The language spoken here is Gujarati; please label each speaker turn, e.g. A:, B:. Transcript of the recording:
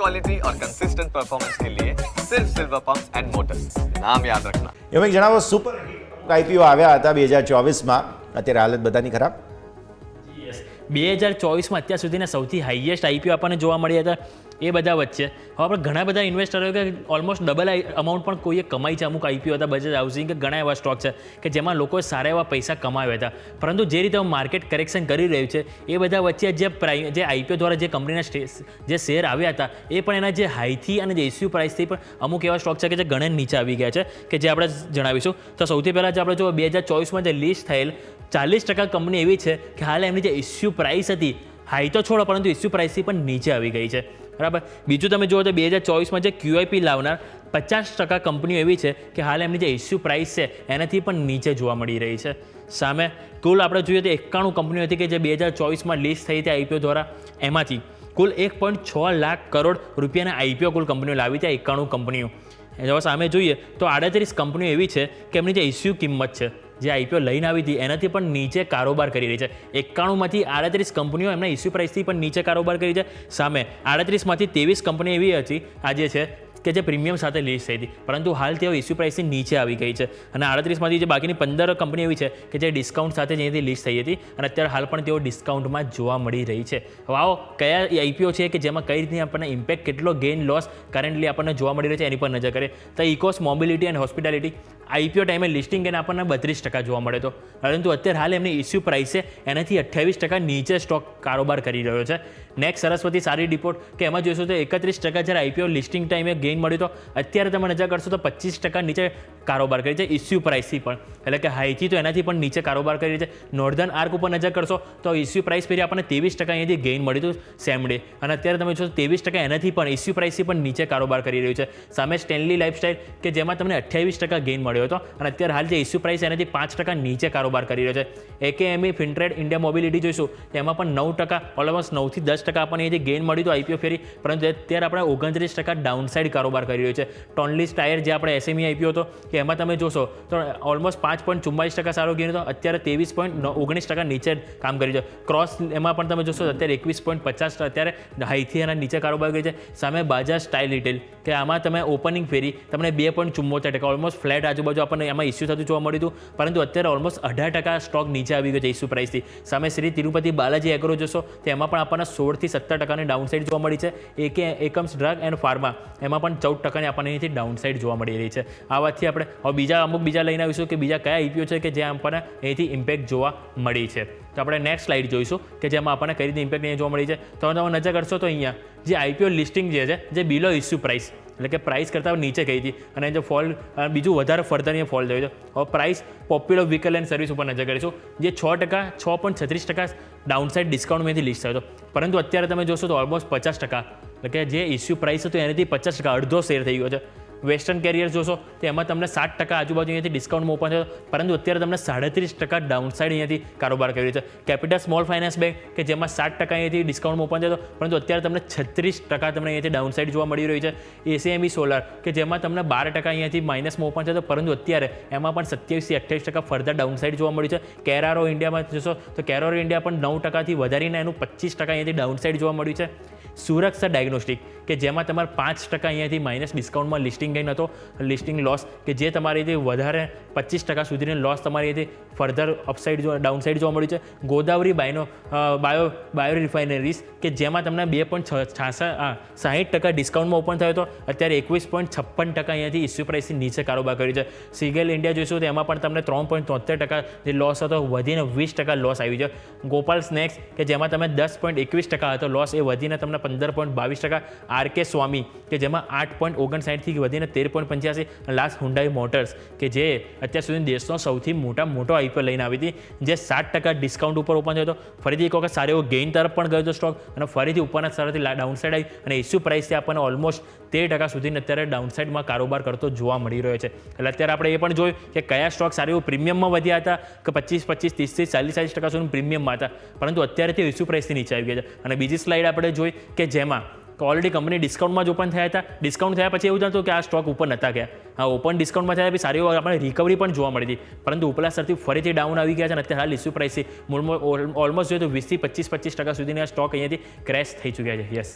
A: क्वालिटी और कंसिस्टेंट परफॉर्मेंस के लिए सिर्फ सिल्वर पंप्स एंड मोटर्स, नाम याद रखना।
B: એમાં જણાવો સુપર આઈપીઓ આવ્યા હતા 2024માં, અત્યારે હાલત બધાની ખરાબ.
C: 2024માં અત્યાર સુધીના સૌથી હાઈએસ્ટ આઈપીઓ આપણને જોવા મળ્યા હતા. એ બધા વચ્ચે હવે આપણે ઘણા બધા ઇન્વેસ્ટરો કે ઓલમોસ્ટ ડબલ અમાઉન્ટ પણ કોઈએ કમાઈ છે. અમુક આઈપીઓ હતા, બજાજ હાઉસિંગ કે ઘણા એવા સ્ટોક છે કે જેમાં લોકોએ સારા એવા પૈસા કમાવ્યા હતા. પરંતુ જે રીતે માર્કેટ કરેક્શન કરી રહ્યું છે એ બધા વચ્ચે જે આઈપીઓ દ્વારા જે કંપનીના જે શેર આવ્યા હતા એ પણ એના જે હાઈથી અને જે ઇસ્યુ પ્રાઇસથી પણ અમુક એવા સ્ટોક છે કે જે ઘણા નીચે આવી ગયા છે, કે જે આપણે જણાવીશું. તો સૌથી પહેલાં જે આપણે જો 2024માં જે લિસ્ટ થયેલ 40% કંપની એવી છે કે હાલ એમની જે ઇસ્યુ પ્રાઇસ હતી હાઈ તો છોડો પરંતુ ઇસ્યુ પ્રાઇસથી પણ નીચે આવી ગઈ છે. બરાબર. બીજું તમે જુઓ તો 2024માં જે QIP લાવનાર 50% કંપનીઓ એવી છે કે હાલ એમની જે ઇસ્યુ પ્રાઇસ છે એનાથી પણ નીચે જોવા મળી રહી છે. સામે કુલ આપણે જોઈએ તો 91 કંપનીઓ હતી કે જે 2024માં લિસ્ટ થઈ હતી આઈપીઓ દ્વારા. એમાંથી કુલ 1.6 લાખ કરોડ રૂપિયાના આઈપીઓ કુલ કંપનીઓ લાવી હતી. 91 કંપનીઓ. જો સામે જોઈએ તો 38 કંપનીઓ એવી છે કે એમની જે ઇસ્યુ કિંમત છે જે આઈપીઓ લઈને આવી હતી એનાથી પણ નીચે કારોબાર કરી રહી છે. 91માંથી 38 કંપનીઓ એમના ઇસ્યુ પ્રાઇસથી પણ નીચે કારોબાર કરી છે. સામે 38માંથી 23 કંપની એવી હતી આજે છે કે જે પ્રીમિયમ સાથે લિસ્ટ થઈ હતી પરંતુ હાલ તેઓ ઇસ્યુ પ્રાઇસથી નીચે આવી ગઈ છે. અને 38માંથી જે બાકીની 15 કંપની એવી છે કે જે ડિસ્કાઉન્ટ સાથે જેથી લિસ્ટ થઈ હતી અને અત્યારે હાલ પણ તેઓ ડિસ્કાઉન્ટમાં જોવા મળી રહી છે. હવે આવો કયા આઈપીઓ છે કે જેમાં કઈ રીતે આપણને ઇમ્પેક્ટ કેટલો ગેઇન લોસ કરન્ટલી આપણને જોવા મળી રહ્યો છે એની પર નજર કરીએ તો ECOS mobility and hospitality IPO ટાઈમે લિસ્ટિંગ એને આપણને 32% જોવા મળે તો, પરંતુ અત્યારે હાલ એમની ઇસ્યુ પ્રાઇસ છે એનાથી 28% નીચે સ્ટોક કારોબાર કરી રહ્યો છે. નેક્સ્ટ સરસ્વતી સારી રિપોર્ટ કે એમાં જોઈશું તો 31% જ્યારે આઈપીઓ લિસ્ટિંગ ટાઈમે ગેઇન મળ્યું તો અત્યારે તમે નજર કરશો તો 25% નીચે કારોબાર કરી છે ઇસ્યુ પ્રાઇસથી પણ, એટલે કે હાઈથી તો એનાથી પણ નીચે કારોબાર કરી છે. નોર્ધન આર્ક ઉપર નજર કરશો તો ઇસ્યુ પ્રાઇસ ફેરી આપણને 23% અહીંયાથી ગેઇન મળ્યું હતું સેમ ડે અને અત્યારે તમે જોશો 23% એનાથી પણ ઇસ્યુ પ્રાઇસથી પણ નીચે કારોબાર કરી રહ્યું છે. સામે સ્ટેનલી લાઇફસ્ટાઇલ કે જેમાં તમને 28% ગેઇન મળ્યો હતો અને અત્યારે હાલ જે ઇસ્યુ પ્રાઇસ એનાથી 5% નીચે કારોબાર કરી રહ્યો છે. એકેએમઈ ફિનટ્રેડ ઇન્ડિયા મોબિલિટી જોઈશું એમાં પણ 9% ઓલમોસ્ટ 9 થી 10% આપણને અહીંયાથી ગેઇન મળ્યું હતું આઈપીઓ ફેરી, પરંતુ અત્યારે આપણે 29% ડાઉનસાઇડ કારોબાર કરી રહ્યો છે. ટોનલીસ ટાયર જે આપણે એસએમઈ આઈપીઓ હતો કે એમાં તમે જોશો તો ઓલમોસ્ટ 5.44% સારો ગેઇન હતો, અત્યારે 23.19% નીચે કામ કર્યું છે. ક્રોસ એમાં પણ તમે જોશો અત્યારે 21.50 અત્યારે હાઈથી એના નીચે કારોબાર કરી છે. સામે બાજાજ સ્ટાઇલ રિટેલ કે આમાં તમે ઓપનિંગ ફેરી તમને 2.74% ઓલમોસ્ટ ફ્લેટ આજુબાજુ આપણને એમાં ઇસ્યુ થતું જોવા મળ્યું હતું, પરંતુ અત્યારે ઓલમોસ્ટ 18% સ્ટોક નીચે આવી ગયો છે ઇસ્યુ પ્રાઇસથી. સામે શ્રી તિરુપતિ બાલાજી એગ્રો જોશો તો એમાં પણ આપણને 16 થી 17% ડાઉનસાઇડ જોવા મળી છે. એકમ્સ ડ્રગ એન્ડ ફાર્મા એમાં પણ 14% આપણને અહીંથી ડાઉનસાઇડ જોવા મળી રહી છે. આ વાતથી આપણે હવે અમુક બીજા લઈને આવીશું કે બીજા કયા આઈપીઓ છે કે જે આપણને અહીંથી ઇમ્પેક્ટ જોવા મળી છે. તો આપણે નેક્સ્ટ સ્લાઇડ જોઈશું કે જેમાં આપણને કઈ રીતે ઇમ્પેક્ટ અહીંયા જોવા મળી છે. તો તમે નજર કરશો તો અહીંયા જે આઈપીઓ લિસ્ટિંગ જે છે જે બિલો ઇસ્યુ પ્રાઇસ એટલે કે પ્રાઇસ કરતાં નીચે ગઈ હતી અને જો ફોલ બીજું વધારે ફર્ધર અહીંયા ફોલ થયો છે. હવે price popular vehicle and service ઉપર નજર કરીશું જે 6.36% ડાઉનસાઇડ ડિસ્કાઉન્ટમાંથી લિસ્ટ થયો હતો, પરંતુ અત્યારે તમે જોશો તો ઓલમોસ્ટ 50% એટલે કે જે ઇસ્યુ પ્રાઇસ હતું એનાથી 50% અડધો શેર થઈ ગયો છે. વેસ્ટર્ન કેરિયર જોશો તો એમાં તમને 7% આજુબાજુ અહીંયાથી ડિસ્કાઉન્ટમાં ઓપન થયો, પરંતુ અત્યારે તમને 37% ડાઉનસાઇડ અહીંયાથી કારોબાર કર્યો છે. કેપિટલ સ્મોલ ફાઇનાન્સ બેંક કે જેમાં 7% અહીંયાથી ડિસ્કાઉન્ટમાં ઓપન થયો, પરંતુ અત્યારે તમને 36% તમને અહીંયાથી ડાઉનસાઇડ જોવા મળી રહ્યું છે. એસીએમઈ સોલાર કે જેમાં તમને 12% અહીંયાથી માઇનસમાં ઓપન થયો, પરંતુ અત્યારે એમાં પણ 27 થી 28% ફર્ધર ડાઉનસાઇડ જોવા મળ્યું છે. કેરારો ઇન્ડિયામાં જોશો તો કેરારો ઇન્ડિયા પણ 9%થી વધારીને એનું 25% અહીંયાથી ડાઉનસાઇડ જોવા મળ્યું છે. સુરક્ષા ડાયગ્નોસ્ટિક કે જેમાં તમારે 5% અહીંયાથી માઇનસ ડિસ્કાઉન્ટમાં લિસ્ટિંગ ગેઇન હતો, લિસ્ટિંગ લોસ કે જે તમારીથી વધારે 25% સુધીની લોસ તમારીથી ફર્ધર અપસાઇડ ડાઉનસાઇડ જોવા મળ્યું છે. ગોદાવરી બાયો રિફાઇનરીઝ કે જેમાં તમને 60% ડિસ્કાઉન્ટમાં ઓપન થયો હતો, અત્યારે 21.56% અહીંયાથી ઇસ્યુ પ્રાઇસથી નીચે કારોબાર કર્યું છે. સિગેલ ઇન્ડિયા જોઈશું તો એમાં પણ તમને 3.73% જે લોસ હતો વધીને 20% લોસ આવી છે. ગોપાલ સ્નેક્સ કે જેમાં તમે 10.21% હતો લોસ એ વધીને તમને 15.22%. આરકે સ્વામી કે જેમાં 8.59થી વધીને 13.85. લાસ્ટ હુન્ડાઈ મોટર્સ કે જે અત્યાર સુધી દેશનો સૌથી મોટો આઈપીઓ લઈને આવી હતી જે 7% ડિસ્કાઉન્ટ ઉપર ઓપન થયો હતો, ફરીથી એક વખત સારો એવો ગેઇન તરફ પણ ગયો હતો સ્ટોક અને ફરીથી ઉપરના સ્તરથી ડાઉનસાઇડ આવી અને ઇસ્યુ પ્રાઇસથી આપણને ઓલમોસ્ટ 13% સુધીને અત્યારે ડાઉનસાઇડમાં કારોબાર કરતો જોવા મળી રહ્યો છે. એટલે અત્યારે આપણે એ પણ જોયું કે કયા સ્ટોક સારું એવું પ્રીમિયમમાં વધ્યા હતા કે 25, 30 થી 40% સુધી પ્રીમિયમમાં હતા, પરંતુ અત્યારે તે ઇસ્યુ પ્રાઇસથી નીચે આવી ગયા છે. અને બીજી સ્લાઇડ આપણે જોઈ કે જેમાં ઓલરેડી કંપની ડિસ્કાઉન્ટમાં જ ઓપન થયા હતા, ડિસ્કાઉન્ટ થયા પછી એવું થતું કે આ સ્ટોક ઉપર નહોતા ગયા. હા, ઓપન ડિસ્કાઉન્ટમાં થયા પછી સારી આપણે રિકવરી પણ જોવા મળી હતી, પરંતુ ઉપલા સ્તરથી ફરીથી ડાઉન આવી ગયા છે અને અત્યારે હાલ ઇસ્યુ પ્રાઇસથી ઓલમોસ્ટ જોઈએ તો 20 થી 25% સુધીના સ્ટોક અહીંયાથી ક્રેશ થઈ ચૂક્યા છે. યસ.